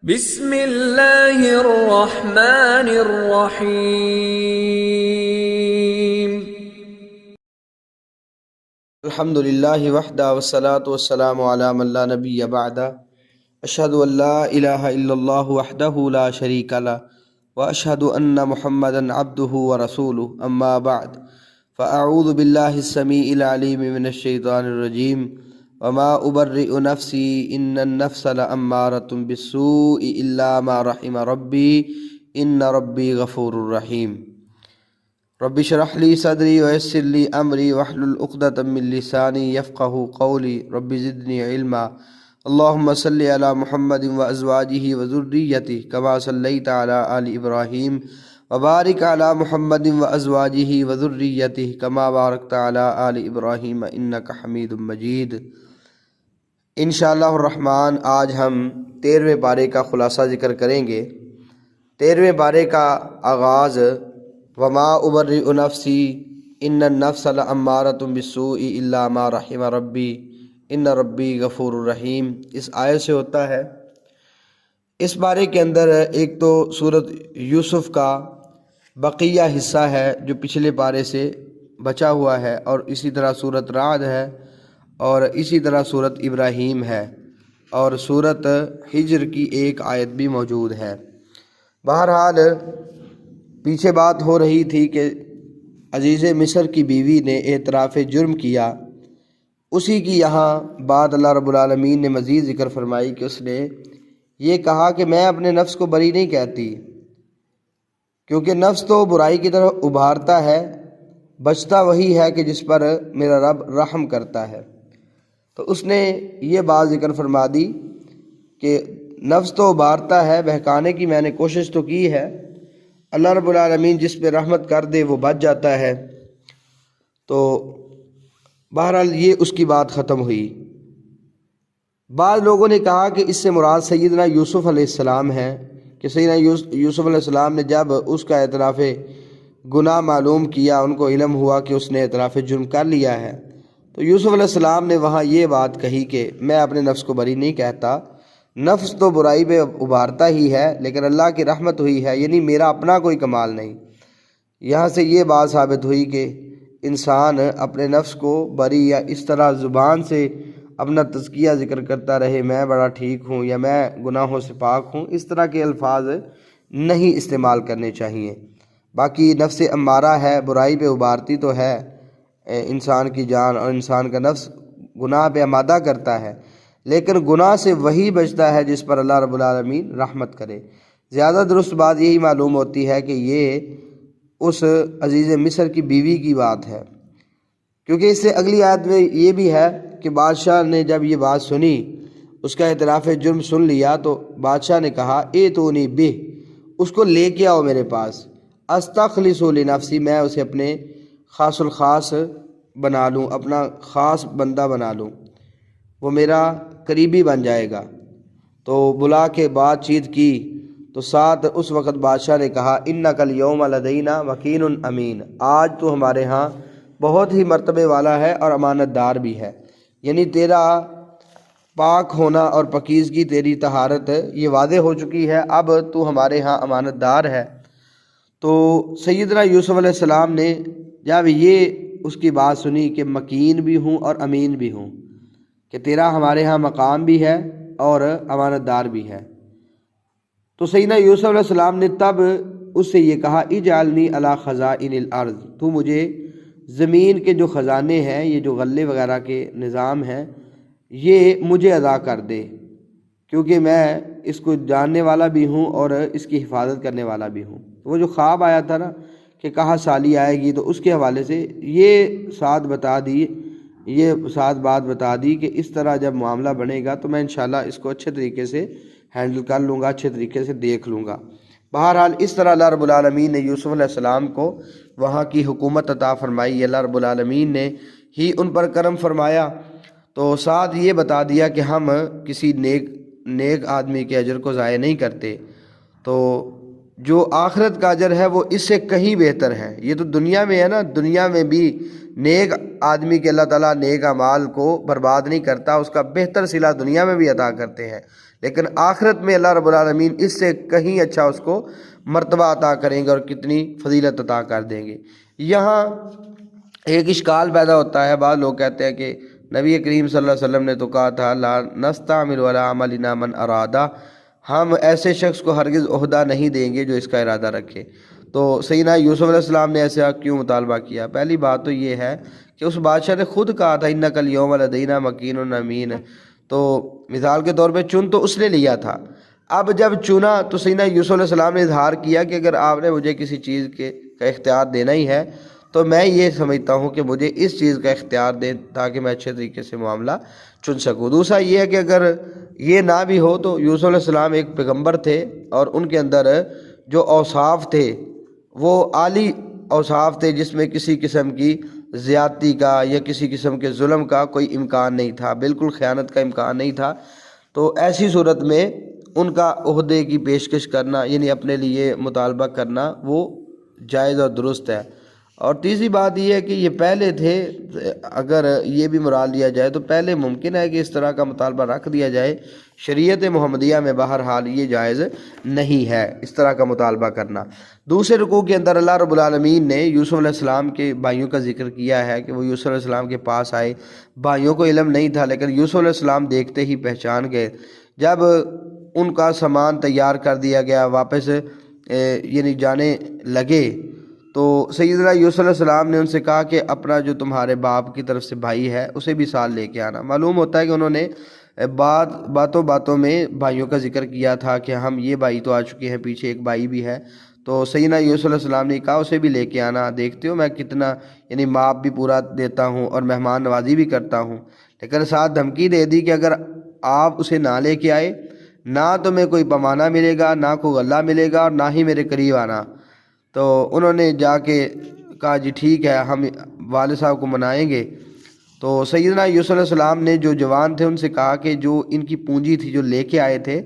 بسم اللہ الرحمن الرحیم۔ الحمد للہ وحدہ والصلاة والسلام علی من لا نبی بعدہ، اشہد ان لا الہ الا اللہ وحدہ لا شریک لہ واشہد ان محمدا عبدہ ورسولہ، اما بعد فاعوذ باللہ السمیع العلیم من الشیطان الرجیم، وما ابرئ نفسی ان النفس لامارۃ بالسوء الا ما رحم ربی ان ربی غفور رحیم۔ رب اشرح لی صدری ویسر لی امری واحلل عقدۃ من لسانی یفقہوا قولی، رب زدنی علما۔ اللہم صلی علی محمد وازواجہ وذریتہ کما صلیت علی آل ابراہیم وبارک علی محمد وازواجہ وذریتہ کما بارکت علی آل ابراہیم انک حمید مجید۔ انشاءاللہ الرحمن آج ہم 13ویں پارے کا خلاصہ ذکر کریں گے۔ 13ویں پارے کا آغاز وما ابرئ نفسی ان النفس لامارۃ بالسوء الا ما رحم ربی ان ربی غفور الرحیم، اس آیت سے ہوتا ہے۔ اس پارے کے اندر ایک تو سورۃ یوسف کا بقیہ حصہ ہے جو پچھلے پارے سے بچا ہوا ہے، اور اسی طرح سورۃ رعد ہے، اور اسی طرح سورۃ ابراہیم ہے، اور سورۃ ہجر کی ایک آیت بھی موجود ہے۔ بہرحال پیچھے بات ہو رہی تھی کہ عزیز مصر کی بیوی نے اعتراف جرم کیا، اسی کی یہاں بات اللہ رب العالمین نے مزید ذکر فرمائی کہ اس نے یہ کہا کہ میں اپنے نفس کو بری نہیں کہتی، کیونکہ نفس تو برائی کی طرف ابھارتا ہے، بچتا وہی ہے کہ جس پر میرا رب رحم کرتا ہے۔ تو اس نے یہ بات ذکر فرما دی کہ نفس تو ابھارتا ہے، بہکانے کی میں نے کوشش تو کی ہے، اللہ رب العالمین جس پہ رحمت کر دے وہ بچ جاتا ہے۔ تو بہرحال یہ اس کی بات ختم ہوئی۔ بعض لوگوں نے کہا کہ اس سے مراد سیدنا یوسف علیہ السلام ہے، کہ سیدنا یوسف علیہ السلام نے جب اس کا اعتراف گناہ معلوم کیا، ان کو علم ہوا کہ اس نے اعتراف جرم کر لیا ہے، تو یوسف علیہ السلام نے وہاں یہ بات کہی کہ میں اپنے نفس کو بری نہیں کہتا، نفس تو برائی پہ ابھارتا ہی ہے، لیکن اللہ کی رحمت ہوئی ہے، یعنی میرا اپنا کوئی کمال نہیں۔ یہاں سے یہ بات ثابت ہوئی کہ انسان اپنے نفس کو بری یا اس طرح زبان سے اپنا تزکیہ ذکر کرتا رہے، میں بڑا ٹھیک ہوں یا میں گناہوں سے پاک ہوں، اس طرح کے الفاظ نہیں استعمال کرنے چاہیے۔ باقی نفس امارہ ہے، برائی پہ ابھارتی تو ہے انسان کی جان، اور انسان کا نفس گناہ پہ آمادہ کرتا ہے، لیکن گناہ سے وہی بچتا ہے جس پر اللہ رب العالمین رحمت کرے۔ زیادہ درست بات یہی معلوم ہوتی ہے کہ یہ اس عزیز مصر کی بیوی کی بات ہے، کیونکہ اس سے اگلی آیت میں یہ بھی ہے کہ بادشاہ نے جب یہ بات سنی، اس کا اعتراف جرم سن لیا، تو بادشاہ نے کہا ایتونی بہ، اس کو لے کے آؤ میرے پاس، استخلص لنفسی، میں اسے اپنے خاص الخاص بنا لوں، اپنا خاص بندہ بنا لوں، وہ میرا قریبی بن جائے گا۔ تو بلا کے بات چیت کی، تو ساتھ اس وقت بادشاہ نے کہا انک الیوم لدینا مکین امین، آج تو ہمارے ہاں بہت ہی مرتبے والا ہے اور امانت دار بھی ہے، یعنی تیرا پاک ہونا اور پاکیزگی، تیری طہارت یہ واضح ہو چکی ہے، اب تو ہمارے ہاں امانت دار ہے۔ تو سیدنا یوسف علیہ السلام نے جب یہ اس کی بات سنی کہ مکین بھی ہوں اور امین بھی ہوں، کہ تیرا ہمارے ہاں مقام بھی ہے اور امانت دار بھی ہے، تو سیدنا یوسف علیہ السلام نے تب اس سے یہ کہا اجعلنی علی خزائن الارض، تو مجھے زمین کے جو خزانے ہیں، یہ جو غلے وغیرہ کے نظام ہیں، یہ مجھے عطا کر دے، کیونکہ میں اس کو جاننے والا بھی ہوں اور اس کی حفاظت کرنے والا بھی ہوں۔ وہ جو خواب آیا تھا نا کہ کہاں سالی آئے گی، تو اس کے حوالے سے یہ ساتھ بات بتا دی کہ اس طرح جب معاملہ بنے گا تو میں انشاءاللہ اس کو اچھے طریقے سے ہینڈل کر لوں گا، اچھے طریقے سے دیکھ لوں گا۔ بہرحال اس طرح اللہ رب العالمین نے یوسف علیہ السلام کو وہاں کی حکومت عطا فرمائی، اللہ رب العالمین نے ہی ان پر کرم فرمایا۔ تو ساتھ یہ بتا دیا کہ ہم کسی نیک آدمی کے اجر کو ضائع نہیں کرتے، تو جو آخرت کا اجر ہے وہ اس سے کہیں بہتر ہے۔ یہ تو دنیا میں ہے نا، دنیا میں بھی نیک آدمی کے اللہ تعالیٰ نیک اعمال کو برباد نہیں کرتا، اس کا بہتر صلہ دنیا میں بھی عطا کرتے ہیں، لیکن آخرت میں اللہ رب العالمین اس سے کہیں اچھا اس کو مرتبہ عطا کریں گے اور کتنی فضیلت عطا کر دیں گے۔ یہاں ایک اشکال پیدا ہوتا ہے، بعض لوگ کہتے ہیں کہ نبی کریم صلی اللہ علیہ وسلم نے تو کہا تھا لا نستعمل ولا عملنا من ارادہ، ہم ایسے شخص کو ہرگز عہدہ نہیں دیں گے جو اس کا ارادہ رکھے۔ تو سیدنا یوسف علیہ السلام نے ایسا کیوں مطالبہ کیا؟ پہلی بات تو یہ ہے کہ اس بادشاہ نے خود کہا تھا انک الیوم لدینا مکین امین، تو مثال کے طور پہ چن تو اس نے لیا تھا۔ اب جب چنا تو سیدنا یوسف علیہ السلام نے اظہار کیا کہ اگر آپ نے مجھے کسی چیز کا اختیار دینا ہی ہے تو میں یہ سمجھتا ہوں کہ مجھے اس چیز کا اختیار دیں تاکہ میں اچھے طریقے سے معاملہ چن سکوں۔ دوسرا یہ ہے کہ اگر یہ نہ بھی ہو تو یوسف علیہ السلام ایک پیغمبر تھے اور ان کے اندر جو اوصاف تھے وہ عالی اوصاف تھے، جس میں کسی قسم کی زیادتی کا یا کسی قسم کے ظلم کا کوئی امکان نہیں تھا، بالکل خیانت کا امکان نہیں تھا۔ تو ایسی صورت میں ان کا عہدے کی پیشکش کرنا یعنی اپنے لیے مطالبہ کرنا وہ جائز اور درست ہے۔ اور تیسری بات یہ ہے کہ یہ پہلے تھے، اگر یہ بھی مراد لیا جائے تو پہلے ممکن ہے کہ اس طرح کا مطالبہ رکھ دیا جائے، شریعت محمدیہ میں بہرحال یہ جائز نہیں ہے اس طرح کا مطالبہ کرنا۔ دوسرے رکوع کے اندر اللہ رب العالمین نے یوسف علیہ السلام کے بھائیوں کا ذکر کیا ہے کہ وہ یوسف علیہ السلام کے پاس آئے، بھائیوں کو علم نہیں تھا لیکن یوسف علیہ السلام دیکھتے ہی پہچان گئے۔ جب ان کا سامان تیار کر دیا گیا، واپس یعنی جانے لگے، تو سیدنا یوسف علیہ السلام نے ان سے کہا کہ اپنا جو تمہارے باپ کی طرف سے بھائی ہے اسے بھی ساتھ لے کے آنا۔ معلوم ہوتا ہے کہ انہوں نے باتوں میں بھائیوں کا ذکر کیا تھا کہ ہم یہ بھائی تو آ چکے ہیں، پیچھے ایک بھائی بھی ہے۔ تو سیدنا یوسف علیہ السلام نے کہا اسے بھی لے کے آنا، دیکھتے ہو میں کتنا یعنی ماپ بھی پورا دیتا ہوں اور مہمان نوازی بھی کرتا ہوں، لیکن ساتھ دھمکی دے دی کہ اگر آپ اسے نہ لے کے آئے نہ تمہیں کوئی پیمانہ ملے گا، نہ کوئی غلہ ملے گا، اور نہ ہی میرے قریب آنا۔ تو انہوں نے جا کے کہا جی ٹھیک ہے ہم والد صاحب کو منائیں گے۔ تو سیدنا یوسف علیہ السلام نے جو جوان تھے ان سے کہا کہ جو ان کی پونجی تھی جو لے کے آئے تھے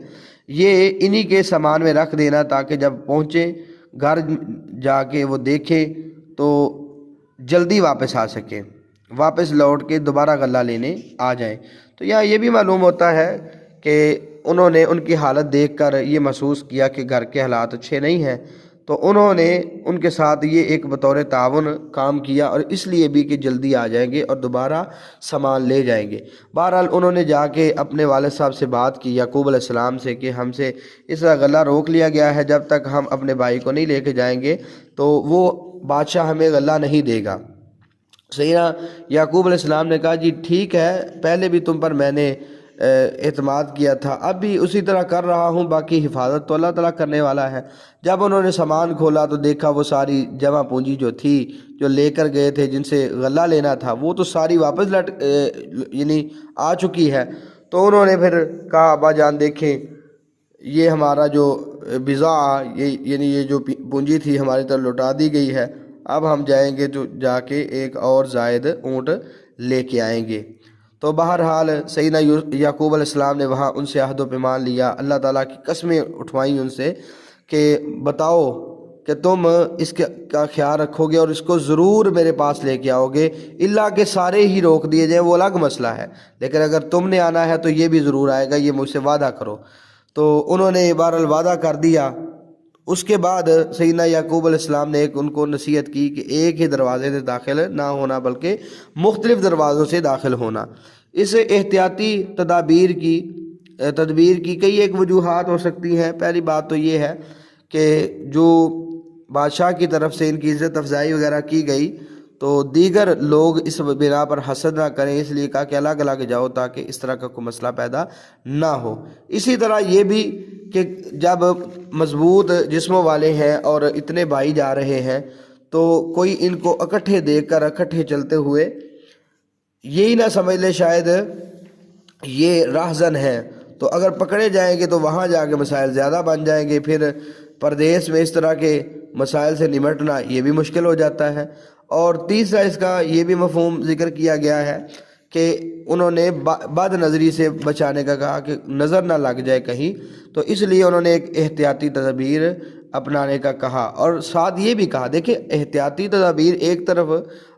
یہ انہی کے سامان میں رکھ دینا تاکہ جب پہنچے گھر جا کے وہ دیکھیں تو جلدی واپس آ سکیں، واپس لوٹ کے دوبارہ غلہ لینے آ جائیں۔ تو یہاں یہ بھی معلوم ہوتا ہے کہ انہوں نے ان کی حالت دیکھ کر یہ محسوس کیا کہ گھر کے حالات اچھے نہیں ہیں، تو انہوں نے ان کے ساتھ یہ ایک بطور تعاون کام کیا، اور اس لیے بھی کہ جلدی آ جائیں گے اور دوبارہ سامان لے جائیں گے۔ بہرحال انہوں نے جا کے اپنے والد صاحب سے بات کی، یعقوب علیہ السلام سے، کہ ہم سے اس طرح غلہ روک لیا گیا ہے، جب تک ہم اپنے بھائی کو نہیں لے کے جائیں گے تو وہ بادشاہ ہمیں غلہ نہیں دے گا۔ سیدنا یعقوب علیہ السلام نے کہا جی ٹھیک ہے، پہلے بھی تم پر میں نے اعتماد کیا تھا، اب بھی اسی طرح کر رہا ہوں، باقی حفاظت تو اللہ تعالیٰ کرنے والا ہے۔ جب انہوں نے سامان کھولا تو دیکھا وہ ساری جمع پونجی جو تھی جو لے کر گئے تھے جن سے غلہ لینا تھا وہ تو ساری واپس یعنی آ چکی ہے۔ تو انہوں نے پھر کہا ابا جان دیکھیں یہ ہمارا جو بضاعہ یعنی یہ جو پونجی تھی ہماری طرف لوٹا دی گئی ہے، اب ہم جائیں گے تو جا کے ایک اور زائد اونٹ لے کے آئیں گے۔ تو بہرحال سیدنا یعقوب علیہ السلام نے وہاں ان سے عہد و پیمان لیا، اللہ تعالیٰ کی قسمیں اٹھوائیں ان سے کہ بتاؤ کہ تم اس کا خیال رکھو گے اور اس کو ضرور میرے پاس لے کے آؤ گے، اللہ کہ سارے ہی روک دیے جائیں وہ الگ مسئلہ ہے، لیکن اگر تم نے آنا ہے تو یہ بھی ضرور آئے گا، یہ مجھ سے وعدہ کرو۔ تو انہوں نے بہرحال وعدہ کر دیا۔ اس کے بعد سیدنا یعقوب علیہ السلام نے ان کو نصیحت کی کہ ایک ہی دروازے سے داخل نہ ہونا بلکہ مختلف دروازوں سے داخل ہونا۔ اس احتیاطی تدبیر کی کئی ایک وجوہات ہو سکتی ہیں۔ پہلی بات تو یہ ہے کہ جو بادشاہ کی طرف سے ان کی عزت افزائی وغیرہ کی گئی تو دیگر لوگ اس بنا پر حسد نہ کریں، اس لیے کہا کہ الگ الگ جاؤ تاکہ اس طرح کا کوئی مسئلہ پیدا نہ ہو۔ اسی طرح یہ بھی کہ جب مضبوط جسموں والے ہیں اور اتنے بھائی جا رہے ہیں تو کوئی ان کو اکٹھے دیکھ کر اکٹھے چلتے ہوئے یہی نہ سمجھ لے شاید یہ راہزن ہے، تو اگر پکڑے جائیں گے تو وہاں جا کے مسائل زیادہ بن جائیں گے، پھر پردیس میں اس طرح کے مسائل سے نمٹنا یہ بھی مشکل ہو جاتا ہے۔ اور تیسرا اس کا یہ بھی مفہوم ذکر کیا گیا ہے کہ انہوں نے بد نظری سے بچانے کا کہا کہ نظر نہ لگ جائے کہیں، تو اس لیے انہوں نے ایک احتیاطی تدبیر اپنانے کا کہا، اور ساتھ یہ بھی کہا، دیکھیں احتیاطی تدابیر ایک طرف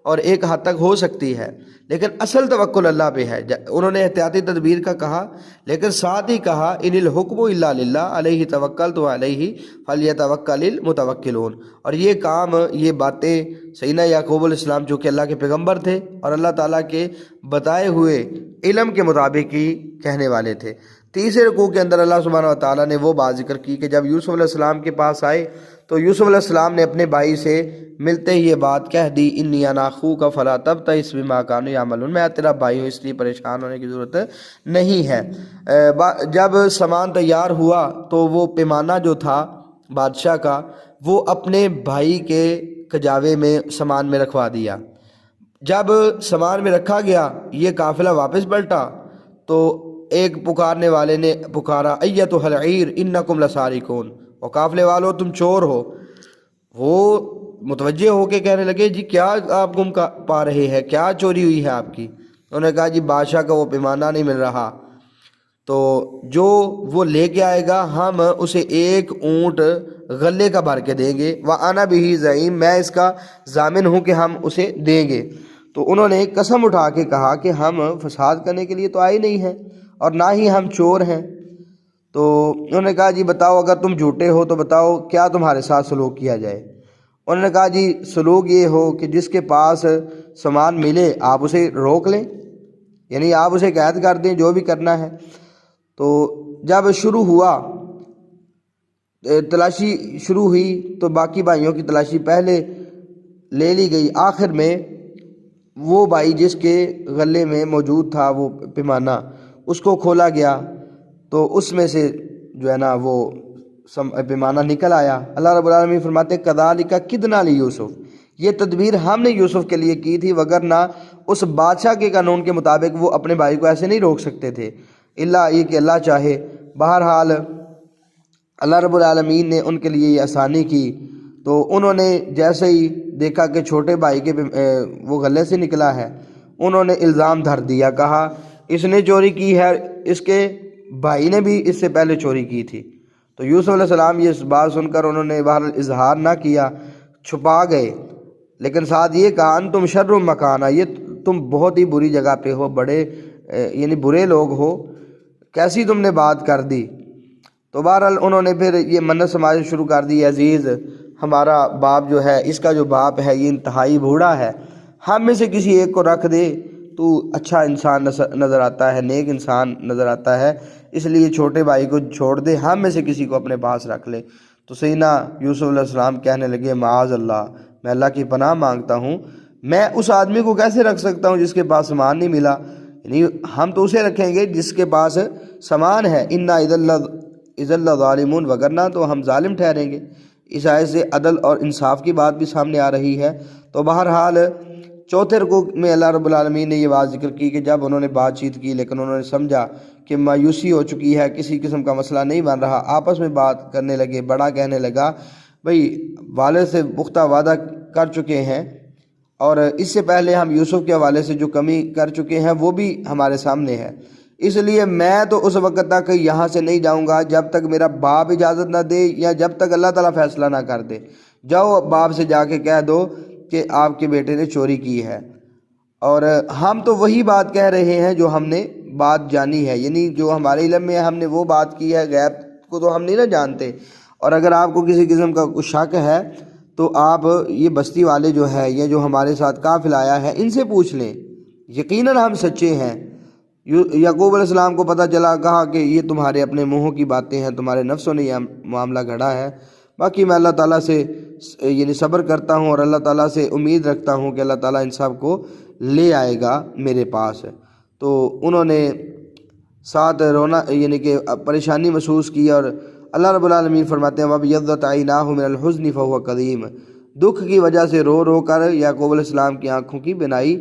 اور ایک حد تک ہو سکتی ہے، لیکن اصل توکل اللہ پہ ہے۔ انہوں نے احتیاطی تدبیر کا کہا، لیکن ساتھ ہی کہا ان الحکم الا للہ علیہ توکلت علیہ فلیتوکل المتوکلون۔ اور یہ کام، یہ باتیں سیدنا یعقوب علیہ السلام جو کہ اللہ کے پیغمبر تھے اور اللہ تعالیٰ کے بتائے ہوئے علم کے مطابق ہی کہنے والے تھے۔ تیسرے رکوع کے اندر اللہ سبحانہ وتعالیٰ نے وہ بات ذکر کی کہ جب یوسف علیہ السلام کے پاس آئے تو یوسف علیہ السلام نے اپنے بھائی سے ملتے ہی یہ بات کہہ دی، انی انا اخوک فلا تبتئس بما کانوا یعملون، میں تیرا بھائی ہوں، اس لیے پریشان ہونے کی ضرورت نہیں ہے۔ جب سامان تیار ہوا تو وہ پیمانہ جو تھا بادشاہ کا، وہ اپنے بھائی کے کجاوے میں سامان میں رکھوا دیا۔ جب سامان میں رکھا گیا، یہ قافلہ واپس پلٹا تو ایک پکارنے والے نے پکارا ایتھا العیر انکم لسارقون، اور قافلے والو تم چور ہو۔ وہ متوجہ ہو کے کہنے لگے جی کیا آپ گم پا رہے ہیں، کیا چوری ہوئی ہے آپ کی؟ انہوں نے کہا جی بادشاہ کا وہ پیمانہ نہیں مل رہا، تو جو وہ لے کے آئے گا ہم اسے ایک اونٹ غلے کا بھر کے دیں گے، وَأَنَا بِهِ زعیم، میں اس کا ضامن ہوں کہ ہم اسے دیں گے۔ تو انہوں نے قسم اٹھا کے کہا کہ ہم فساد کرنے کے لیے تو آئے نہیں ہیں اور نہ ہی ہم چور ہیں۔ تو انہوں نے کہا جی بتاؤ اگر تم جھوٹے ہو تو بتاؤ کیا تمہارے ساتھ سلوک کیا جائے؟ انہوں نے کہا جی سلوک یہ ہو کہ جس کے پاس سامان ملے آپ اسے روک لیں، یعنی آپ اسے قید کر دیں، جو بھی کرنا ہے۔ تو جب شروع ہوا، تلاشی شروع ہوئی تو باقی بھائیوں کی تلاشی پہلے لے لی گئی۔ آخر میں وہ بھائی جس کے غلے میں موجود تھا وہ پیمانہ، اس کو کھولا گیا تو اس میں سے جو ہے نا وہ پیمانہ نکل آیا۔ اللہ رب العالمین فرماتے کذالک کدنا لیوسف، یہ تدبیر ہم نے یوسف کے لیے کی تھی، وگرنہ اس بادشاہ کے قانون کے مطابق وہ اپنے بھائی کو ایسے نہیں روک سکتے تھے، اللہ یہ کہ اللہ چاہے۔ بہرحال اللہ رب العالمین نے ان کے لیے یہ آسانی کی، تو انہوں نے جیسے ہی دیکھا کہ چھوٹے بھائی کے وہ غلے سے نکلا ہے، انہوں نے الزام دھر دیا، کہا اس نے چوری کی ہے، اس کے بھائی نے بھی اس سے پہلے چوری کی تھی۔ تو یوسف علیہ السلام یہ بات سن کر انہوں نے بہرحال اظہار نہ کیا، چھپا گئے، لیکن ساتھ یہ کہا انتم شر مکانہ، یہ تم بہت ہی بری جگہ پہ ہو، بڑے یعنی برے لوگ ہو، کیسی تم نے بات کر دی۔ تو بہرحال انہوں نے پھر یہ منت سماجھ شروع کر دی، عزیز ہمارا باپ جو ہے، اس کا جو باپ ہے یہ انتہائی بوڑھا ہے، ہم میں سے کسی ایک کو رکھ دے، تو اچھا انسان نظر آتا ہے، نیک انسان نظر آتا ہے، اس لیے چھوٹے بھائی کو چھوڑ دے، ہم میں سے کسی کو اپنے پاس رکھ لے۔ تو سیدنا یوسف علیہ السلام کہنے لگے معاذ اللہ، میں اللہ کی پناہ مانگتا ہوں، میں اس آدمی کو کیسے رکھ سکتا ہوں جس کے پاس سامان نہیں ملا؟ یعنی ہم تو اسے رکھیں گے جس کے پاس سامان ہے، انا اذا لظالمون، وگرنہ تو ہم ظالم ٹھہریں گے۔ اس آیت سے عدل اور انصاف کی بات بھی سامنے آ رہی ہے۔ تو بہرحال چوتھے رکوع میں اللہ رب العالمین نے یہ بات ذکر کی کہ جب انہوں نے بات چیت کی لیکن انہوں نے سمجھا کہ مایوسی ہو چکی ہے، کسی قسم کا مسئلہ نہیں بن رہا، آپس میں بات کرنے لگے۔ بڑا کہنے لگا بھئی والد سے پختہ وعدہ کر چکے ہیں، اور اس سے پہلے ہم یوسف کے حوالے سے جو کمی کر چکے ہیں وہ بھی ہمارے سامنے ہے، اس لیے میں تو اس وقت تک یہاں سے نہیں جاؤں گا جب تک میرا باپ اجازت نہ دے یا جب تک اللہ تعالیٰ فیصلہ نہ کر دے۔ جاؤ باپ سے جا کے کہہ دو کہ آپ کے بیٹے نے چوری کی ہے، اور ہم تو وہی بات کہہ رہے ہیں جو ہم نے بات جانی ہے، یعنی جو ہمارے علم میں ہم نے وہ بات کی ہے، غیب کو تو ہم نہیں نہ جانتے۔ اور اگر آپ کو کسی قسم کا کچھ شک ہے تو آپ یہ بستی والے جو ہے، یہ جو ہمارے ساتھ قافلہ آیا ہے، ان سے پوچھ لیں، یقیناً ہم سچے ہیں۔ یعقوب علیہ السلام کو پتہ چلا، کہا کہ یہ تمہارے اپنے منہوں کی باتیں ہیں، تمہارے نفسوں نے یہ معاملہ گھڑا ہے، باقی میں اللہ تعالیٰ سے یعنی صبر کرتا ہوں اور اللہ تعالیٰ سے امید رکھتا ہوں کہ اللہ تعالیٰ ان سب کو لے آئے گا میرے پاس۔ تو انہوں نے ساتھ رونا یعنی کہ پریشانی محسوس کی، اور اللہ رب العالمین فرماتے ہیں وَابْيَضَّتْ عَيْنَاهُ مِنَ الْحُزْنِ فَهُوَ كَظِيمٌ، دکھ کی وجہ سے رو رو کر یعقوب علیہ السلام کی آنکھوں کی بینائی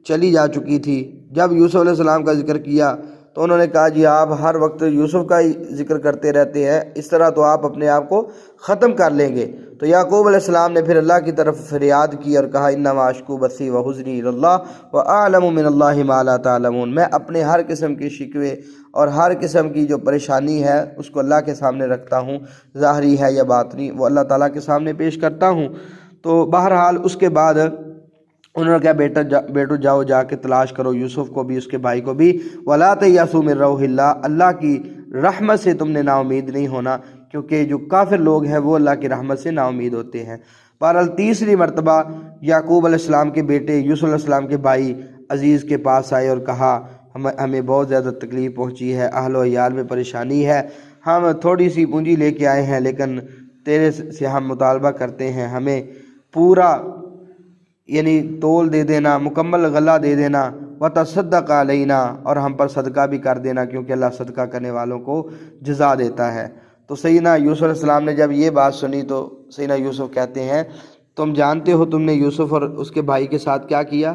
چلی جا چکی تھی۔ جب یوسف علیہ السلام کا ذکر کیا تو انہوں نے کہا جی آپ ہر وقت یوسف کا ہی ذکر کرتے رہتے ہیں، اس طرح تو آپ اپنے آپ کو ختم کر لیں گے۔ تو یعقوب علیہ السلام نے پھر اللہ کی طرف فریاد کی اور کہا انما اشکو بثی وحزنی الی اللہ واعلم من اللہ ما لا تعلمون، میں اپنے ہر قسم کے شکوے اور ہر قسم کی جو پریشانی ہے اس کو اللہ کے سامنے رکھتا ہوں، ظاہری ہے یا باطنی وہ اللہ تعالیٰ کے سامنے پیش کرتا ہوں۔ تو بہرحال اس کے بعد انہوں نے کہا بیٹو جاؤ جا کے تلاش کرو یوسف کو بھی، اس کے بھائی کو بھی، وَلَا تَيْأَسُوا مِن رَوْحِ اللَّهِ، اللہ کی رحمت سے تم نے نا امید نہیں ہونا، کیونکہ جو کافر لوگ ہیں وہ اللہ کی رحمت سے نا امید ہوتے ہیں۔ بہرحال تیسری مرتبہ یعقوب علیہ السلام کے بیٹے یوسف علیہ السلام کے بھائی عزیز کے پاس آئے اور کہا ہمیں بہت زیادہ تکلیف پہنچی ہے، اہل و عیال میں پریشانی ہے، ہم تھوڑی سی پونجی لے کے آئے ہیں لیکن تیرے سے ہم مطالبہ کرتے ہیں ہمیں پورا یعنی تول دے دینا، مکمل غلہ دے دینا، وتصدق علینا، اور ہم پر صدقہ بھی کر دینا کیونکہ اللہ صدقہ کرنے والوں کو جزا دیتا ہے۔ تو سیدنا یوسف علیہ السلام نے جب یہ بات سنی تو سیدنا یوسف کہتے ہیں تم جانتے ہو تم نے یوسف اور اس کے بھائی کے ساتھ کیا کیا؟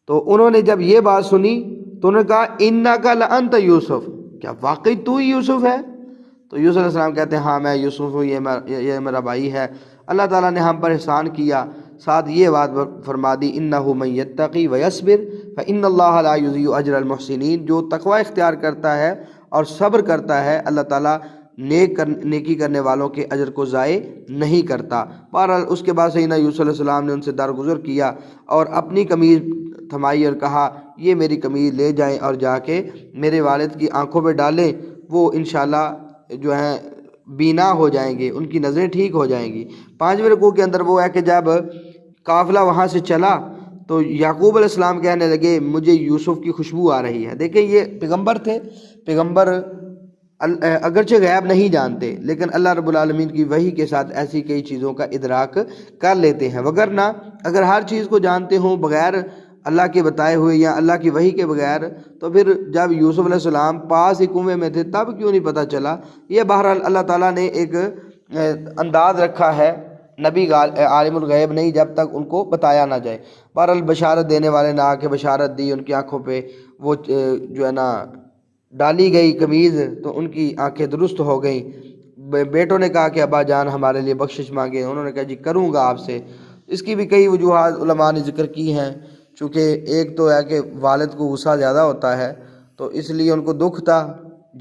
تو انہوں نے جب یہ بات سنی تو انہوں نے کہا انک لانت یوسف، کیا واقعی تو ہی یوسف ہے؟ تو یوسف علیہ السلام کہتے ہیں ہاں میں یوسف ہوں، یہ میرا بھائی ہے، اللہ تعالیٰ نے ہم پر احسان کیا، ساتھ یہ بات فرما دی انہ من یتقی ویصبر فان اللہ لا یضیع اجر المحسنین، جو تقوی اختیار کرتا ہے اور صبر کرتا ہے اللہ تعالیٰ نیکی کرنے والوں کے اجر کو ضائع نہیں کرتا۔ بہرحال اس کے بعد سیدنا یوسف علیہ السلام نے ان سے درگزر کیا اور اپنی قمیض تھمائی اور کہا یہ میری قمیض لے جائیں اور جا کے میرے والد کی آنکھوں پہ ڈالیں، وہ انشاءاللہ جو ہیں بینا ہو جائیں گے، ان کی نظریں ٹھیک ہو جائیں گی۔ 5ویں رکوع کے اندر وہ ہے کہ جب قافلہ وہاں سے چلا تو یعقوب علیہ السلام کہنے لگے مجھے یوسف کی خوشبو آ رہی ہے۔ دیکھیں یہ پیغمبر تھے، پیغمبر اگرچہ غیب نہیں جانتے لیکن اللہ رب العالمین کی وحی کے ساتھ ایسی کئی چیزوں کا ادراک کر لیتے ہیں، وگرنہ اگر ہر چیز کو جانتے ہوں بغیر اللہ کے بتائے ہوئے یا اللہ کی وحی کے بغیر تو پھر جب یوسف علیہ السلام پاس ہی کنویں میں تھے تب کیوں نہیں پتہ چلا؟ یہ بہرحال اللہ تعالیٰ نے ایک انداز رکھا ہے، نبی عالم الغیب نہیں جب تک ان کو بتایا نہ جائے۔ بہرحال بشارت دینے والے نے آ کے بشارت دی، ان کی آنکھوں پہ وہ جو ہے نا ڈالی گئی قمیض تو ان کی آنکھیں درست ہو گئیں۔ بیٹوں نے کہا کہ ابا جان ہمارے لیے بخشش مانگے، انہوں نے کہا جی کروں گا آپ سے۔ اس کی بھی کئی وجوہات علماء نے ذکر کی ہیں، چونکہ ایک تو ہے کہ والد کو غصہ زیادہ ہوتا ہے تو اس لیے ان کو دکھ تھا،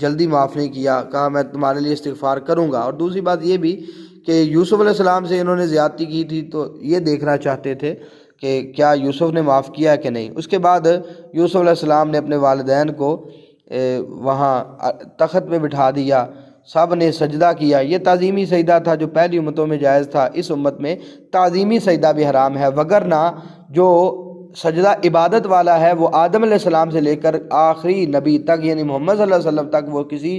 جلدی معاف نہیں کیا، کہا میں تمہارے لیے استغفار کروں گا۔ اور دوسری بات یہ بھی کہ یوسف علیہ السلام سے انہوں نے زیادتی کی تھی تو یہ دیکھنا چاہتے تھے کہ کیا یوسف نے معاف کیا کہ نہیں۔ اس کے بعد یوسف علیہ السلام نے اپنے والدین کو وہاں تخت پہ بٹھا دیا، سب نے سجدہ کیا۔ یہ تعظیمی سجدہ تھا جو پہلی امتوں میں جائز تھا، اس امت میں تعظیمی سجدہ بھی حرام ہے، وگرنہ جو سجدہ عبادت والا ہے وہ آدم علیہ السلام سے لے کر آخری نبی تک یعنی محمد صلی اللہ علیہ وسلم تک وہ کسی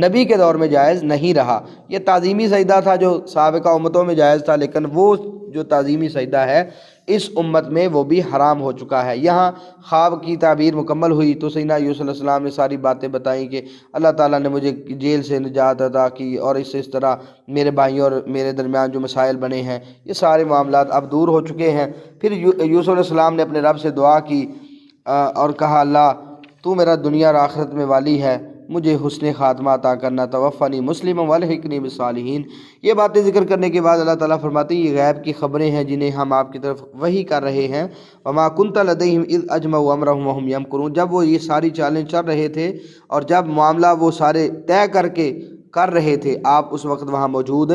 نبی کے دور میں جائز نہیں رہا۔ یہ تعظیمی سجدہ تھا جو سابقہ امتوں میں جائز تھا، لیکن وہ جو تعظیمی سجدہ ہے اس امت میں وہ بھی حرام ہو چکا ہے۔ یہاں خواب کی تعبیر مکمل ہوئی تو سیدنا یوسف علیہ السلام نے ساری باتیں بتائیں کہ اللہ تعالیٰ نے مجھے جیل سے نجات عطا کی اور اس طرح میرے بھائیوں اور میرے درمیان جو مسائل بنے ہیں یہ سارے معاملات اب دور ہو چکے ہیں۔ پھر یوسف علیہ السلام نے اپنے رب سے دعا کی اور کہا اللہ تو میرا دنیا اور آخرت میں والی ہے، مجھے حسن خاتمہ عطا کرنا، توفنی مسلما والحقنی بالصالحین۔ یہ باتیں ذکر کرنے کے بعد اللہ تعالیٰ فرماتے ہیں یہ غیب کی خبریں ہیں جنہیں ہم آپ کی طرف وحی کر رہے ہیں۔ وما كنت لديهم اذ اجمعوا امرهم وهم يمكرون، جب وہ یہ ساری چالیں چل رہے تھے اور جب معاملہ وہ سارے طے کر رہے تھے آپ اس وقت وہاں موجود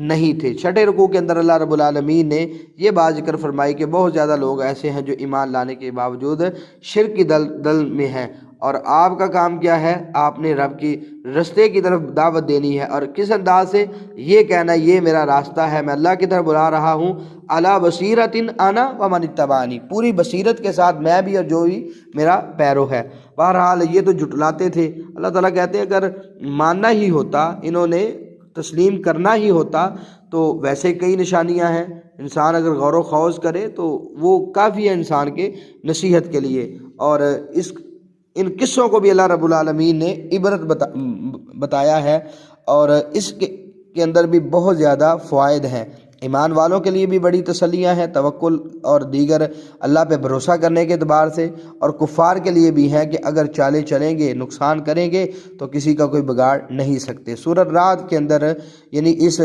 نہیں تھے۔ 6 رکوع کے اندر اللہ رب العالمین نے یہ بات ذکر فرمائی کہ بہت زیادہ لوگ ایسے ہیں جو ایمان لانے کے باوجود شرک کی دل میں ہیں، اور آپ کا کام کیا ہے؟ آپ نے رب کی رستے کی طرف دعوت دینی ہے، اور کس انداز سے؟ یہ کہنا یہ میرا راستہ ہے، میں اللہ کی طرف بلا رہا ہوں، علی بصیرۃ انا ومن اتبعنی، پوری بصیرت کے ساتھ میں بھی اور جو بھی میرا پیرو ہے۔ بہرحال یہ تو جھٹلاتے تھے۔ اللہ تعالیٰ کہتے ہیں اگر ماننا ہی ہوتا، انہوں نے تسلیم کرنا ہی ہوتا تو ویسے کئی نشانیاں ہیں، انسان اگر غور و خوض کرے تو وہ کافی ہے انسان کے نصیحت کے لیے، اور ان قصوں کو بھی اللہ رب العالمین نے عبرت بتایا ہے، اور اس کے اندر بھی بہت زیادہ فوائد ہیں۔ ایمان والوں کے لیے بھی بڑی تسلیاں ہیں توکل اور دیگر اللہ پہ بھروسہ کرنے کے اعتبار سے، اور کفار کے لیے بھی ہیں کہ اگر چالے چلیں گے، نقصان کریں گے تو کسی کا کوئی بگاڑ نہیں سکتے۔ سورہ رعد کے اندر یعنی اس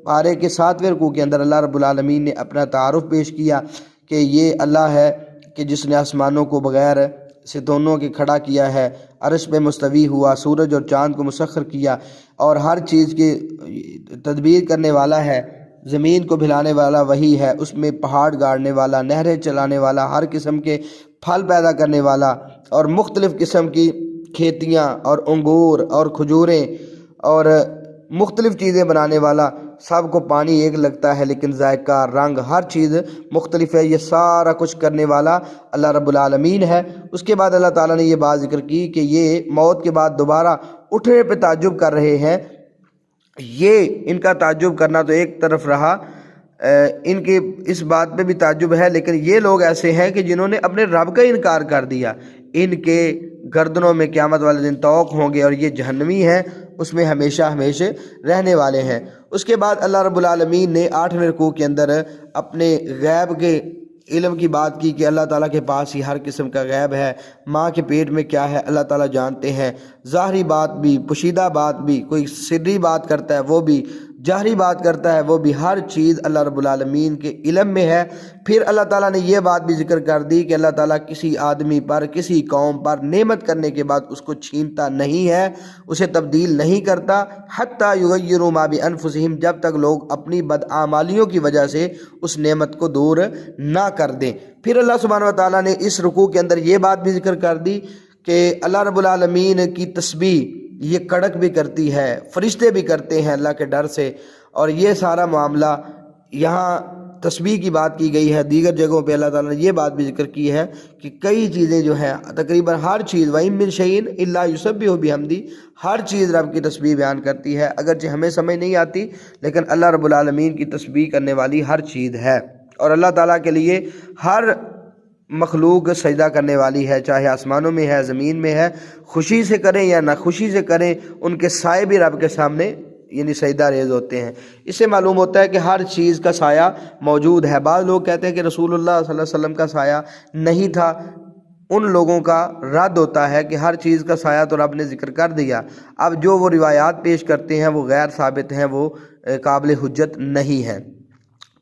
پارے کے 7ویں رکوع کے اندر اللہ رب العالمین نے اپنا تعارف پیش کیا کہ یہ اللہ ہے کہ جس نے آسمانوں کو بغیر ستونوں کے کھڑا کیا ہے، عرش پہ مستوی ہوا، سورج اور چاند کو مسخر کیا، اور ہر چیز کی تدبیر کرنے والا ہے، زمین کو بھلانے والا وہی ہے، اس میں پہاڑ گاڑنے والا، نہریں چلانے والا، ہر قسم کے پھل پیدا کرنے والا، اور مختلف قسم کی کھیتیاں اور انگور اور کھجوریں اور مختلف چیزیں بنانے والا۔ سب کو پانی ایک لگتا ہے لیکن ذائقہ، رنگ، ہر چیز مختلف ہے۔ یہ سارا کچھ کرنے والا اللہ رب العالمین ہے۔ اس کے بعد اللہ تعالیٰ نے یہ بات ذکر کی کہ یہ موت کے بعد دوبارہ اٹھنے پہ تعجب کر رہے ہیں۔ یہ ان کا تعجب کرنا تو ایک طرف رہا، ان کے اس بات پہ بھی تعجب ہے، لیکن یہ لوگ ایسے ہیں کہ جنہوں نے اپنے رب کا انکار کر دیا، ان کے گردنوں میں قیامت والے دن طوق ہوں گے اور یہ جہنمی ہیں، اس میں ہمیشہ ہمیشہ رہنے والے ہیں۔ اس کے بعد اللہ رب العالمین نے 8ویں رکوع کے اندر اپنے غیب کے علم کی بات کی کہ اللہ تعالیٰ کے پاس ہی ہر قسم کا غیب ہے، ماں کے پیٹ میں کیا ہے اللہ تعالیٰ جانتے ہیں، ظاہری بات بھی، پوشیدہ بات بھی، کوئی سری بات کرتا ہے وہ بھی، جہری بات کرتا ہے وہ بھی، ہر چیز اللہ رب العالمین کے علم میں ہے۔ پھر اللہ تعالیٰ نے یہ بات بھی ذکر کر دی کہ اللہ تعالیٰ کسی آدمی پر، کسی قوم پر نعمت کرنے کے بعد اس کو چھینتا نہیں ہے، اسے تبدیل نہیں کرتا، حتیٰ یغیروا ما بانفسہم، جب تک لوگ اپنی بدعمالیوں کی وجہ سے اس نعمت کو دور نہ کر دیں۔ پھر اللہ سبحانہ و تعالیٰ نے اس رکوع کے اندر یہ بات بھی ذکر کر دی کہ اللہ رب العالمین کی تسبیح یہ کڑک بھی کرتی ہے، فرشتے بھی کرتے ہیں اللہ کے ڈر سے، اور یہ سارا معاملہ یہاں تسبیح کی بات کی گئی ہے۔ دیگر جگہوں پہ اللہ تعالیٰ نے یہ بات بھی ذکر کی ہے کہ کئی چیزیں جو ہیں، تقریباً ہر چیز، وَإِن مِّن شَيْءٍ إِلَّا يُسَبِّحُ بِحَمْدِهِ، ہر چیز رب کی تسبیح بیان کرتی ہے، اگرچہ ہمیں سمجھ نہیں آتی لیکن اللہ رب العالمین کی تسبیح کرنے والی ہر چیز ہے، اور اللہ تعالیٰ کے لیے ہر مخلوق سجدہ کرنے والی ہے، چاہے آسمانوں میں ہے، زمین میں ہے، خوشی سے کریں یا ناخوشی سے کریں، ان کے سائے بھی رب کے سامنے یعنی سجدہ ریز ہوتے ہیں۔ اس سے معلوم ہوتا ہے کہ ہر چیز کا سایہ موجود ہے۔ بعض لوگ کہتے ہیں کہ رسول اللہ صلی اللہ علیہ وسلم کا سایہ نہیں تھا، ان لوگوں کا رد ہوتا ہے کہ ہر چیز کا سایہ تو رب نے ذکر کر دیا، اب جو وہ روایات پیش کرتے ہیں وہ غیر ثابت ہیں، وہ قابل حجت نہیں ہیں۔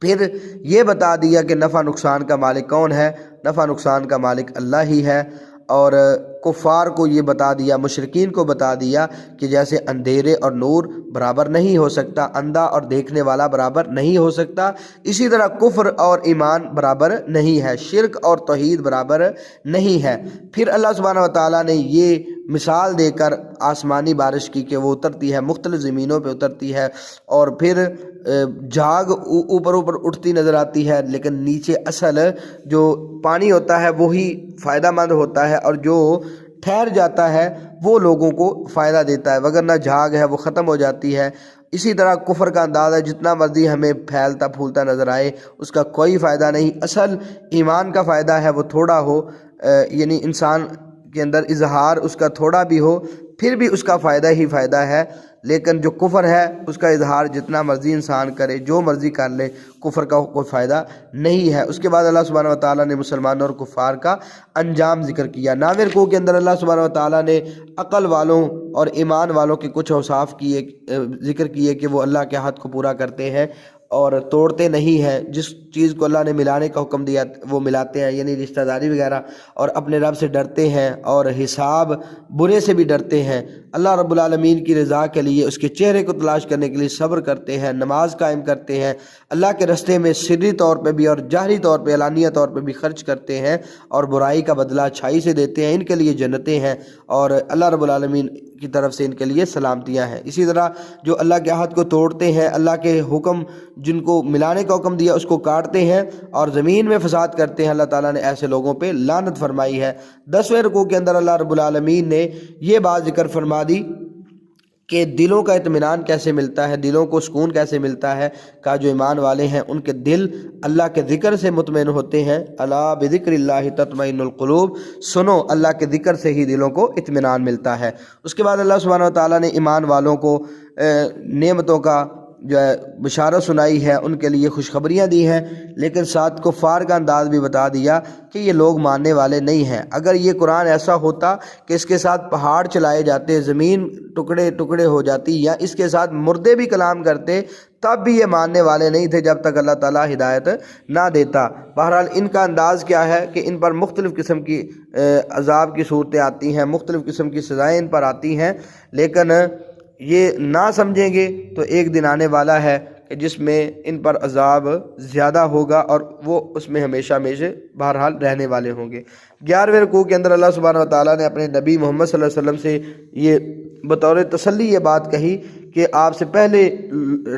پھر یہ بتا دیا کہ نفع نقصان کا مالک کون ہے، نفع نقصان کا مالک اللہ ہی ہے، اور کفار کو یہ بتا دیا، مشرکین کو بتا دیا کہ جیسے اندھیرے اور نور برابر نہیں ہو سکتا، اندھا اور دیکھنے والا برابر نہیں ہو سکتا، اسی طرح کفر اور ایمان برابر نہیں ہے، شرک اور توحید برابر نہیں ہے۔ پھر اللہ سبحانہ و تعالیٰ نے یہ مثال دے کر آسمانی بارش کی کہ وہ اترتی ہے، مختلف زمینوں پہ اترتی ہے، اور پھر جھاگ اوپر اٹھتی نظر آتی ہے، لیکن نیچے اصل جو پانی ہوتا ہے وہی فائدہ مند ہوتا ہے، اور جو ٹھہر جاتا ہے وہ لوگوں کو فائدہ دیتا ہے، وگرنہ جھاگ ہے وہ ختم ہو جاتی ہے۔ اسی طرح کفر کا اندازہ جتنا مرضی ہمیں پھیلتا پھولتا نظر آئے، اس کا کوئی فائدہ نہیں، اصل ایمان کا فائدہ ہے وہ تھوڑا ہو، یعنی انسان کے اندر اظہار اس کا تھوڑا بھی ہو پھر بھی اس کا فائدہ ہی فائدہ ہے، لیکن جو کفر ہے اس کا اظہار جتنا مرضی انسان کرے، جو مرضی کر لے، کفر کا کوئی فائدہ نہیں ہے۔ اس کے بعد اللہ سبحانہ و تعالیٰ نے مسلمانوں اور کفار کا انجام ذکر کیا۔ 9ویں رکوع کے اندر اللہ سبحانہ و تعالیٰ نے عقل والوں اور ایمان والوں کے کچھ اوصاف ذکر کیے کہ وہ اللہ کے عہد کو پورا کرتے ہیں اور توڑتے نہیں ہیں، جس چیز کو اللہ نے ملانے کا حکم دیا وہ ملاتے ہیں، یعنی رشتہ داری وغیرہ، اور اپنے رب سے ڈرتے ہیں اور حساب برے سے بھی ڈرتے ہیں، اللہ رب العالمین کی رضا کے لیے، اس کے چہرے کو تلاش کرنے کے لیے صبر کرتے ہیں، نماز قائم کرتے ہیں، اللہ کے راستے میں سری طور پہ بھی اور جہری طور پہ، اعلانیہ طور پہ بھی خرچ کرتے ہیں، اور برائی کا بدلہ اچھائی سے دیتے ہیں، ان کے لیے جنتیں ہیں، اور اللہ رب العالمین کی طرف سے ان کے لیے سلامتیاں ہیں۔ اسی طرح جو اللہ کے عہد کو توڑتے ہیں، اللہ کے حکم جن کو ملانے کا حکم دیا اس کو کاٹتے ہیں اور زمین میں فساد کرتے ہیں، اللہ تعالیٰ نے ایسے لوگوں پہ لعنت فرمائی ہے۔ 10ویں رکوع کے اندر اللہ رب العالمین نے یہ بات ذکر فرما دی کہ دلوں کا اطمینان کیسے ملتا ہے، دلوں کو سکون کیسے ملتا ہے، کہ جو ایمان والے ہیں ان کے دل اللہ کے ذکر سے مطمئن ہوتے ہیں۔ الا بذکر اللہ تطمئن القلوب، سنو اللہ کے ذکر سے ہی دلوں کو اطمینان ملتا ہے۔ اس کے بعد اللہ سبحانہ و تعالیٰ نے ایمان والوں کو نعمتوں کا جو ہے بشارت سنائی ہے، ان کے لیے خوشخبریاں دی ہیں، لیکن ساتھ کفار کا انداز بھی بتا دیا کہ یہ لوگ ماننے والے نہیں ہیں۔ اگر یہ قرآن ایسا ہوتا کہ اس کے ساتھ پہاڑ چلائے جاتے، زمین ٹکڑے ٹکڑے ہو جاتی، یا اس کے ساتھ مردے بھی کلام کرتے، تب بھی یہ ماننے والے نہیں تھے جب تک اللہ تعالیٰ ہدایت نہ دیتا۔ بہرحال ان کا انداز کیا ہے کہ ان پر مختلف قسم کی عذاب کی صورتیں آتی ہیں، مختلف قسم کی سزائیں ان پر آتی ہیں، لیکن یہ نہ سمجھیں گے تو ایک دن آنے والا ہے کہ جس میں ان پر عذاب زیادہ ہوگا اور وہ اس میں ہمیشہ ہمیشہ بہرحال رہنے والے ہوں گے۔ 11ویں رکوع کے اندر اللہ سبحانہ وتعالیٰ نے اپنے نبی محمد صلی اللہ علیہ وسلم سے یہ بطور تسلی یہ بات کہی کہ آپ سے پہلے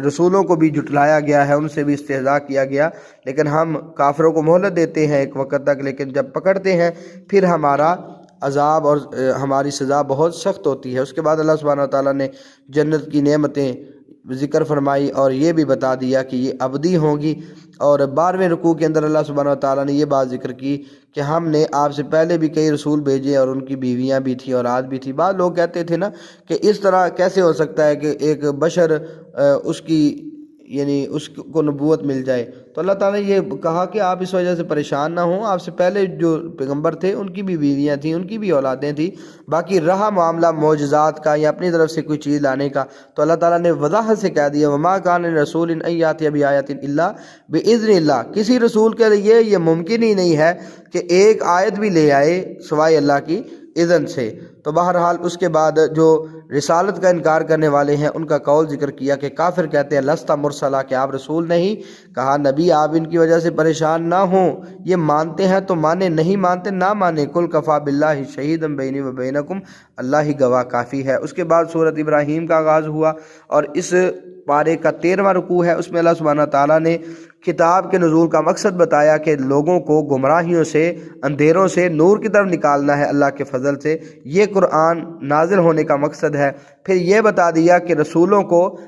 رسولوں کو بھی جھٹلایا گیا ہے، ان سے بھی استہزاء کیا گیا، لیکن ہم کافروں کو مہلت دیتے ہیں ایک وقت تک، لیکن جب پکڑتے ہیں پھر ہمارا عذاب اور ہماری سزا بہت سخت ہوتی ہے۔ اس کے بعد اللہ سبحانہ وتعالیٰ نے جنت کی نعمتیں ذکر فرمائی اور یہ بھی بتا دیا کہ یہ ابدی ہوں گی۔ اور 12ویں رکوع کے اندر اللہ سبحانہ وتعالیٰ نے یہ بات ذکر کی کہ ہم نے آپ سے پہلے بھی کئی رسول بھیجے اور ان کی بیویاں بھی تھیں، اولاد بھی تھی۔ بعض لوگ کہتے تھے نا کہ اس طرح کیسے ہو سکتا ہے کہ ایک بشر اس کی یعنی اس کو نبوت مل جائے، تو اللہ تعالیٰ نے یہ کہا کہ آپ اس وجہ سے پریشان نہ ہوں، آپ سے پہلے جو پیغمبر تھے ان کی بھی بیویاں تھیں، ان کی بھی اولادیں تھیں، باقی رہا معاملہ معجزات کا یا اپنی طرف سے کوئی چیز لانے کا تو اللہ تعالیٰ نے وضاحت سے کہہ دیا وما کان لرسول ان یاتی بآیۃ الا باذن اللہ، کسی رسول کے لیے یہ ممکن ہی نہیں ہے کہ ایک آیت بھی لے آئے سوائے اللہ کی اذن سے۔ تو بہرحال اس کے بعد جو رسالت کا انکار کرنے والے ہیں ان کا قول ذکر کیا کہ کافر کہتے ہیں لست مرسلا، کہ آپ رسول نہیں، کہا نبی آپ ان کی وجہ سے پریشان نہ ہوں، یہ مانتے ہیں تو مانے، نہیں مانتے نہ مانے، کل کفا باللہ شہیدا بینی و بینکم، اللہ ہی گواہ کافی ہے۔ اس کے بعد سورۃ ابراہیم کا آغاز ہوا اور اس پارے کا 13واں رکوع ہے، اس میں اللہ سبحانہ تعالیٰ نے کتاب کے نزول کا مقصد بتایا کہ لوگوں کو گمراہیوں سے، اندھیروں سے نور کی طرف نکالنا ہے اللہ کے فضل سے، یہ قرآن نازل ہونے کا مقصد ہے۔ پھر یہ بتا دیا کہ رسولوں کو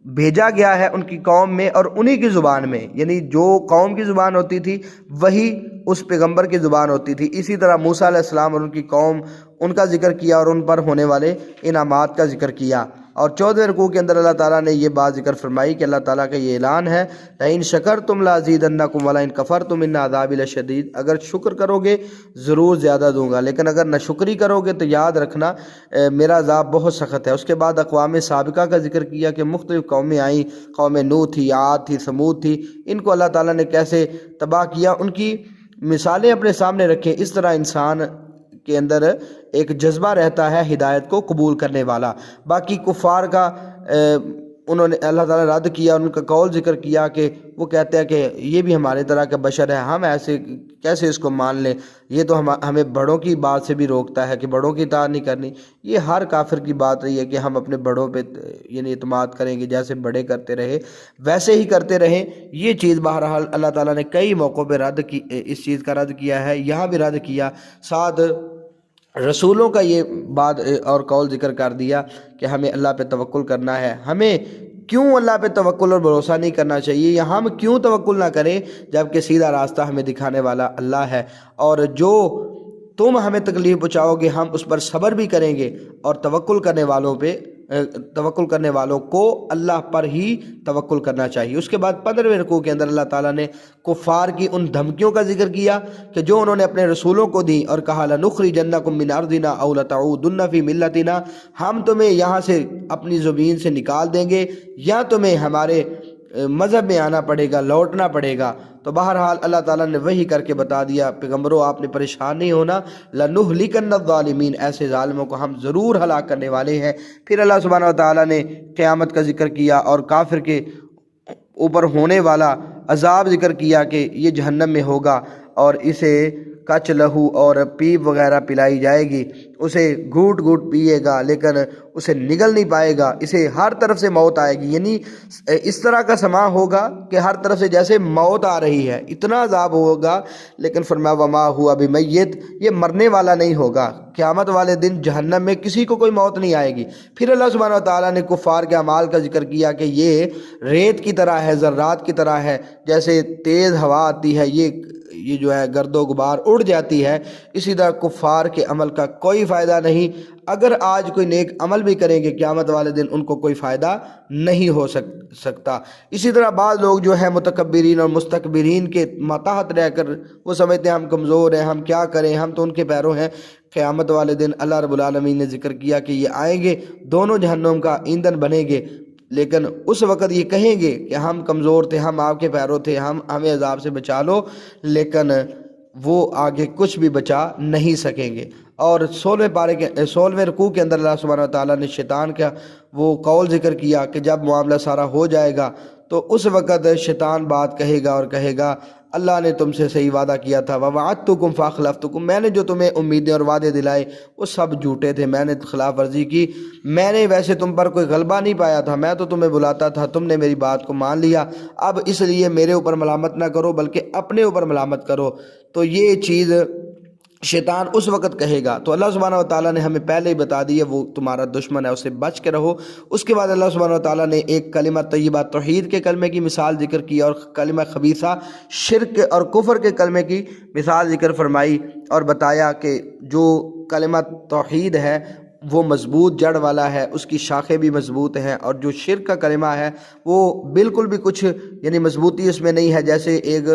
بھیجا گیا ہے ان کی قوم میں اور انہی کی زبان میں، یعنی جو قوم کی زبان ہوتی تھی وہی اس پیغمبر کی زبان ہوتی تھی۔ اسی طرح موسیٰ علیہ السلام اور ان کی قوم، ان کا ذکر کیا اور ان پر ہونے والے انعامات کا ذکر کیا۔ اور 14ویں رکوع کے اندر اللہ تعالیٰ نے یہ بات ذکر فرمائی کہ اللہ تعالیٰ کا یہ اعلان ہے لئن شکرتم لازیدنکم ولئن کفرتم ان عذابی لشدید، اگر شکر کرو گے ضرور زیادہ دوں گا، لیکن اگر نہ شکری کرو گے تو یاد رکھنا میرا عذاب بہت سخت ہے۔ اس کے بعد اقوام سابقہ کا ذکر کیا کہ مختلف قومیں آئیں، قوم نوح تھی، عاد تھی، ثمود تھی، ان کو اللہ تعالیٰ نے کیسے تباہ کیا، ان کی مثالیں اپنے سامنے رکھیں۔ اس طرح انسان کے اندر ایک جذبہ رہتا ہے ہدایت کو قبول کرنے والا۔ باقی کفار کا انہوں نے اللہ تعالیٰ رد کیا، ان کا قول ذکر کیا کہ وہ کہتے ہیں کہ یہ بھی ہمارے طرح کا بشر ہے، ہم ایسے کیسے اس کو مان لیں، یہ تو ہمیں بڑوں کی بات سے بھی روکتا ہے کہ بڑوں کی اطاعت نہیں کرنی۔ یہ ہر کافر کی بات رہی ہے کہ ہم اپنے بڑوں پہ یعنی اعتماد کریں گے، جیسے بڑے کرتے رہے ویسے ہی کرتے رہیں۔ یہ چیز بہرحال اللہ تعالیٰ نے کئی موقعوں پہ رد کی، اس چیز کا رد کیا ہے، یہاں بھی رد کیا۔ ساتھ رسولوں کا یہ بات اور قول ذکر کر دیا کہ ہمیں اللہ پہ توکل کرنا ہے۔ ہمیں کیوں اللہ پہ توکل اور بھروسہ نہیں کرنا چاہیے، یا ہم کیوں توکل نہ کریں جبکہ سیدھا راستہ ہمیں دکھانے والا اللہ ہے، اور جو تم ہمیں تکلیف پہنچاؤ گے ہم اس پر صبر بھی کریں گے، اور توکل کرنے والوں کو اللہ پر ہی توکل کرنا چاہیے۔ اس کے بعد 15ویں رکوع کے اندر اللہ تعالیٰ نے کفار کی ان دھمکیوں کا ذکر کیا کہ جو انہوں نے اپنے رسولوں کو دی اور کہا لَنُخْرِجَنَّكُم مِّنْ أَرْضِنَا أَوْ لَتَعُودُنَّ فِي مِلَّتِنَا، ہم تمہیں یہاں سے اپنی زمین سے نکال دیں گے یا تمہیں ہمارے مذہب میں آنا پڑے گا، لوٹنا پڑے گا۔ تو بہرحال اللہ تعالیٰ نے وہی کر کے بتا دیا پیغمبروں آپ نے پریشان نہیں ہونا، لَنُهْلِكَنَّ الظَّالِمِينَ، ایسے ظالموں کو ہم ضرور ہلاک کرنے والے ہیں۔ پھر اللہ سبحانہ وتعالیٰ نے قیامت کا ذکر کیا اور کافر کے اوپر ہونے والا عذاب ذکر کیا کہ یہ جہنم میں ہوگا اور اسے کچ لہو اور پیپ وغیرہ پلائی جائے گی، اسے گھوٹ گھوٹ پیے گا لیکن اسے نگل نہیں پائے گا، اسے ہر طرف سے موت آئے گی، یعنی اس طرح کا سما ہوگا کہ ہر طرف سے جیسے موت آ رہی ہے، اتنا عذاب ہوگا۔ لیکن فرمایا وما ہوا بمیت، یہ مرنے والا نہیں ہوگا۔ قیامت والے دن جہنم میں کسی کو کوئی موت نہیں آئے گی۔ پھر اللہ سبحانہ وتعالیٰ نے کفار کے اعمال کا ذکر کیا کہ یہ ریت کی طرح ہے، ذرات کی طرح ہے، جیسے تیز ہوا آتی ہے، یہ یہ جو ہے گرد و غبار اڑ جاتی ہے، اسی طرح کفار کے عمل کا کوئی فائدہ نہیں۔ اگر آج کوئی نیک عمل بھی کریں گے، قیامت والے دن ان کو کوئی فائدہ نہیں ہو سکتا۔ اسی طرح بعض لوگ جو ہے متکبرین اور مستکبرین کے ماتحت رہ کر وہ سمجھتے ہیں ہم کمزور ہیں، ہم کیا کریں، ہم تو ان کے پیروں ہیں۔ قیامت والے دن اللہ رب العالمین نے ذکر کیا کہ یہ آئیں گے، دونوں جہنم کا ایندھن بنیں گے، لیکن اس وقت یہ کہیں گے کہ ہم کمزور تھے، ہم آپ کے پیروں تھے، ہمیں عذاب سے بچا لو، لیکن وہ آگے کچھ بھی بچا نہیں سکیں گے۔ اور 16ویں رکوع کے اندر اللہ سبحانہ وتعالیٰ نے شیطان کا وہ قول ذکر کیا کہ جب معاملہ سارا ہو جائے گا تو اس وقت شیطان بات کہے گا اور کہے گا اللہ نے تم سے صحیح وعدہ کیا تھا، وَوَعَدتُّكُمْ فَأَخْلَفْتُكُمْ، میں نے جو تمہیں امیدیں اور وعدے دلائے وہ سب جھوٹے تھے، میں نے خلاف ورزی کی، میں نے ویسے تم پر کوئی غلبہ نہیں پایا تھا، میں تو تمہیں بلاتا تھا، تم نے میری بات کو مان لیا، اب اس لیے میرے اوپر ملامت نہ کرو بلکہ اپنے اوپر ملامت کرو۔ تو یہ چیز شیطان اس وقت کہے گا۔ تو اللہ سبحانہ وتعالیٰ نے ہمیں پہلے ہی بتا دی ہے وہ تمہارا دشمن ہے، اسے بچ کے رہو۔ اس کے بعد اللہ سبحانہ وتعالیٰ نے ایک کلمہ طیبہ توحید کے کلمے کی مثال ذکر کی اور کلمہ خبیثہ شرک اور کفر کے کلمے کی مثال ذکر فرمائی، اور بتایا کہ جو کلمہ توحید ہے وہ مضبوط جڑ والا ہے، اس کی شاخیں بھی مضبوط ہیں، اور جو شرک کا کلمہ ہے وہ بالکل بھی کچھ یعنی مضبوطی اس میں نہیں ہے، جیسے ایک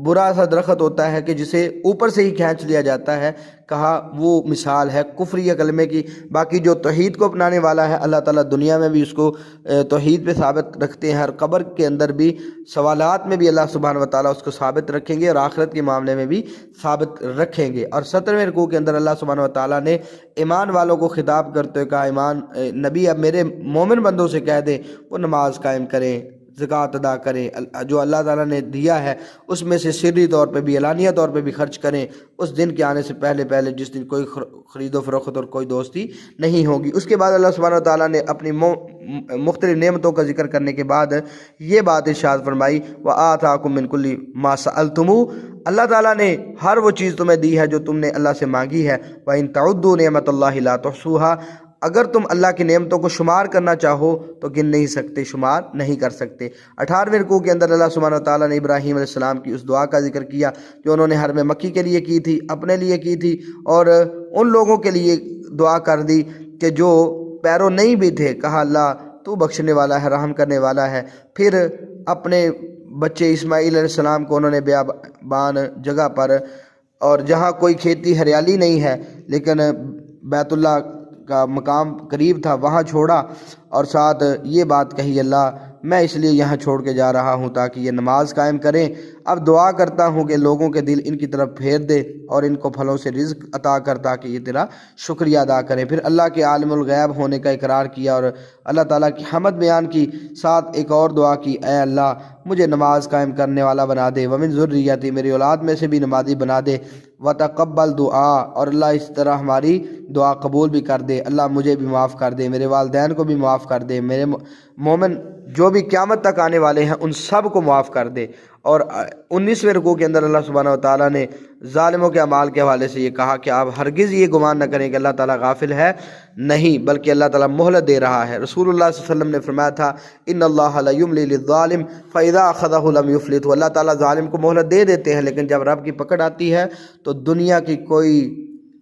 برا سا درخت ہوتا ہے کہ جسے اوپر سے ہی کھینچ لیا جاتا ہے، کہا وہ مثال ہے کفریہ کلمے کی۔ باقی جو توحید کو اپنانے والا ہے اللہ تعالیٰ دنیا میں بھی اس کو توحید پہ ثابت رکھتے ہیں، اور قبر کے اندر بھی سوالات میں بھی اللہ سبحانہ وتعالیٰ اس کو ثابت رکھیں گے، اور آخرت کے معاملے میں بھی ثابت رکھیں گے۔ اور 17ویں رکوع کے اندر اللہ سبحانہ وتعالیٰ نے ایمان والوں کو خطاب کرتے ہوئے کہا ایمان نبی اب میرے مومن بندوں سے کہہ دیں وہ نماز قائم کریں، زکوٰۃ ادا کریں، جو اللہ تعالیٰ نے دیا ہے اس میں سے سری طور پہ بھی اعلانیہ طور پہ بھی خرچ کریں، اس دن کے آنے سے پہلے جس دن کوئی خرید و فروخت اور کوئی دوستی نہیں ہوگی۔ اس کے بعد اللہ سبحانہ وتعالیٰ نے اپنی مختلف نعمتوں کا ذکر کرنے کے بعد یہ بات ارشاد فرمائی وَآتَاكُم مِّن كُلِّ مَا سَأَلْتُمُوهُ، اللہ تعالیٰ نے ہر وہ چیز تمہیں دی ہے جو تم نے اللہ سے مانگی ہے، وَإِن تَعُدُّوا نِعْمَتَ اللَّهِ لَا تُحْصُوهَا، اگر تم اللہ کی نعمتوں کو شمار کرنا چاہو تو گن نہیں سکتے، شمار نہیں کر سکتے۔ 18ویں رکوع کے اندر اللہ سبحانہ وتعالیٰ نے ابراہیم علیہ السلام کی اس دعا کا ذکر کیا جو انہوں نے حرم مکی کے لیے کی تھی، اپنے لیے کی تھی، اور ان لوگوں کے لیے دعا کر دی کہ جو پیرو نہیں بھی تھے، کہا اللہ تو بخشنے والا ہے، رحم کرنے والا ہے۔ پھر اپنے بچے اسماعیل علیہ السلام کو انہوں نے بیابان جگہ پر اور جہاں کوئی کھیتی ہریالی نہیں ہے لیکن بیت اللہ کا مقام قریب تھا وہاں چھوڑا، اور ساتھ یہ بات کہی اللہ میں اس لیے یہاں چھوڑ کے جا رہا ہوں تاکہ یہ نماز قائم کریں، اب دعا کرتا ہوں کہ لوگوں کے دل ان کی طرف پھیر دے اور ان کو پھلوں سے رزق عطا کر تاکہ یہ تیرا شکریہ ادا کریں۔ پھر اللہ کے عالم الغیب ہونے کا اقرار کیا اور اللہ تعالیٰ کی حمد بیان کی، ساتھ ایک اور دعا کی اے اللہ مجھے نماز قائم کرنے والا بنا دے، ومن ذریتی میری اولاد میں سے بھی نمازی بنا دے، وتقبل دعا، اور اللہ اس طرح ہماری دعا قبول بھی کر دے، اللہ مجھے بھی معاف کر دے، میرے والدین کو بھی معاف کر دے، میرے مومن جو بھی قیامت تک آنے والے ہیں ان سب کو معاف کر دے۔ اور 19ویں رکوع کے اندر اللہ سبحانہ وتعالیٰ نے ظالموں کے اعمال کے حوالے سے یہ کہا کہ آپ ہرگز یہ گمان نہ کریں کہ اللہ تعالیٰ غافل ہے، نہیں بلکہ اللہ تعالیٰ مہلت دے رہا ہے۔ رسول اللہ صلی اللہ علیہ وسلم نے فرمایا تھا ان اللہ لا یملی للظالم فاذا اخذہ لم یفلت، اللہ تعالیٰ ظالم کو مہلت دے دیتے ہیں لیکن جب رب کی پکڑ آتی ہے تو دنیا کی کوئی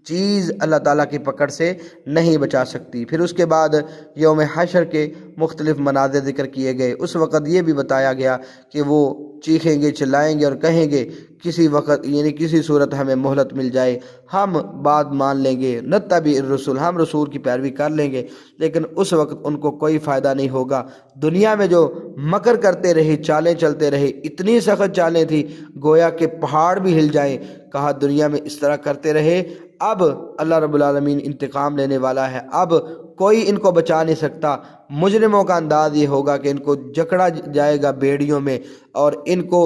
چیز اللہ تعالیٰ کی پکڑ سے نہیں بچا سکتی۔ پھر اس کے بعد یوم حشر کے مختلف مناظر ذکر کیے گئے، اس وقت یہ بھی بتایا گیا کہ وہ چیخیں گے، چلائیں گے اور کہیں گے کسی وقت یعنی کسی صورت ہمیں مہلت مل جائے، ہم بات مان لیں گے، نتبع الرسول، ہم رسول کی پیروی کر لیں گے، لیکن اس وقت ان کو کوئی فائدہ نہیں ہوگا۔ دنیا میں جو مکر کرتے رہے، چالیں چلتے رہے، اتنی سخت چالیں تھی گویا کہ پہاڑ بھی ہل جائیں، کہا دنیا میں اس طرح کرتے رہے، اب اللہ رب العالمین انتقام لینے والا ہے، اب کوئی ان کو بچا نہیں سکتا۔ مجرموں کا انداز یہ ہوگا کہ ان کو جکڑا جائے گا بیڑیوں میں اور ان کو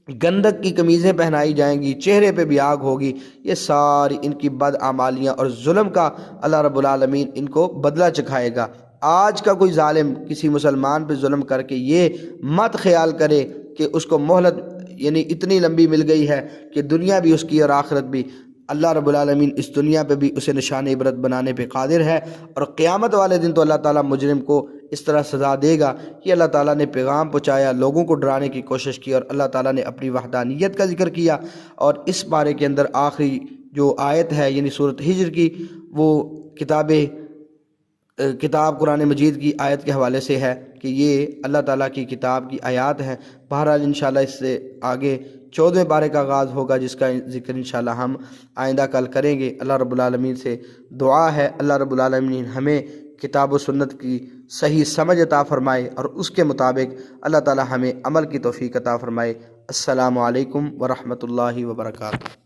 گندک کی قمیضیں پہنائی جائیں گی، چہرے پہ بھی آگ ہوگی، یہ ساری ان کی بدعمالیاں اور ظلم کا اللہ رب العالمین ان کو بدلہ چکھائے گا۔ آج کا کوئی ظالم کسی مسلمان پہ ظلم کر کے یہ مت خیال کرے کہ اس کو مہلت یعنی اتنی لمبی مل گئی ہے کہ دنیا بھی اس کی اور آخرت بھی، اللہ رب العالمین اس دنیا پہ بھی اسے نشان عبرت بنانے پہ قادر ہے، اور قیامت والے دن تو اللہ تعالیٰ مجرم کو اس طرح سزا دے گا کہ اللہ تعالیٰ نے پیغام پہنچایا، لوگوں کو ڈرانے کی کوشش کی، اور اللہ تعالیٰ نے اپنی وحدانیت کا ذکر کیا۔ اور اس بارے کے اندر آخری جو آیت ہے یعنی سورۃ ہجر کی، وہ کتاب قرآن مجید کی آیت کے حوالے سے ہے کہ یہ اللہ تعالیٰ کی کتاب کی آیات ہیں۔ بہرحال انشاءاللہ اس سے آگے 14ویں پارے کا آغاز ہوگا، جس کا ذکر انشاءاللہ ہم آئندہ کل کریں گے۔ اللہ رب العالمین سے دعا ہے اللہ رب العالمین ہمیں کتاب و سنت کی صحیح سمجھ عطا فرمائے، اور اس کے مطابق اللہ تعالیٰ ہمیں عمل کی توفیق عطا فرمائے۔ السلام علیکم ورحمۃ اللہ وبرکاتہ۔